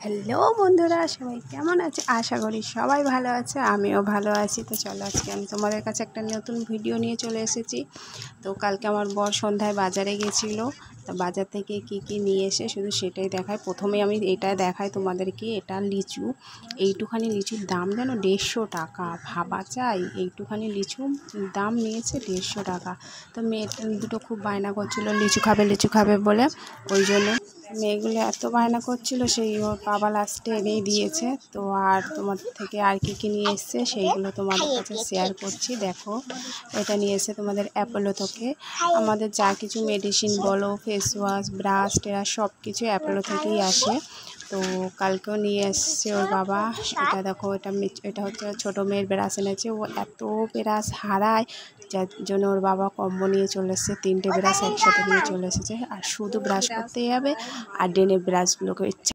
Hello বন্ধুরা, সবাই কেমন আছে? আশা করি সবাই ভালো আছে, আমিও ভালো আছি। তো চলো আজকে আমি তোমাদের কাছে একটা নতুন ভিডিও নিয়ে চলে এসেছি। তো কালকে আমার বর সন্ধ্যায় বাজারে গেছিলো। তো বাজার থেকে কি নিয়ে এসে শুধু সেটাই দেখায়। প্রথমে আমি এটা দেখাই তোমাদেরকে। এটা লিচু, এইটুখানি লিচুর দাম যেন 150 টাকা। ভাবা চাই, এইটুখানি লিচু দাম নিয়েছে 150 টাকা। তো মেয়ে দুটো খুব বায়না করছিলো লিচু খাবে বলে। ওই জন্য মেয়েগুলো এত বায়না করছিল, সেই ওর বাবা লাস্টে এনেই দিয়েছে। তো আর তোমাদের থেকে আর কি নিয়ে এসছে সেইগুলো তোমাদের কাছে শেয়ার করছি। দেখো, এটা নিয়ে এসে তোমাদের অ্যাপোলো থেকে। আমাদের যা কিছু মেডিসিন বলো, ফেস ওয়াশ, ব্রাশ টেরা সব কিছু অ্যাপোলো থেকেই আসে। তো কালকেও নিয়ে এসছে ওর বাবা। এটা দেখো, এটা হচ্ছে ছোটো মেয়ের ব্রাশ এনেছে। ও এত ব্রাশ হারায়, যার জন্য ওর বাবা কম্বো নিয়ে চলে এসেছে। 3টে ব্রাশ একসাথে নিয়ে চলে এসেছে। আর শুধু ব্রাশ করতে যাবে আর ডেনে ব্রাশগুলোকে ইচ্ছা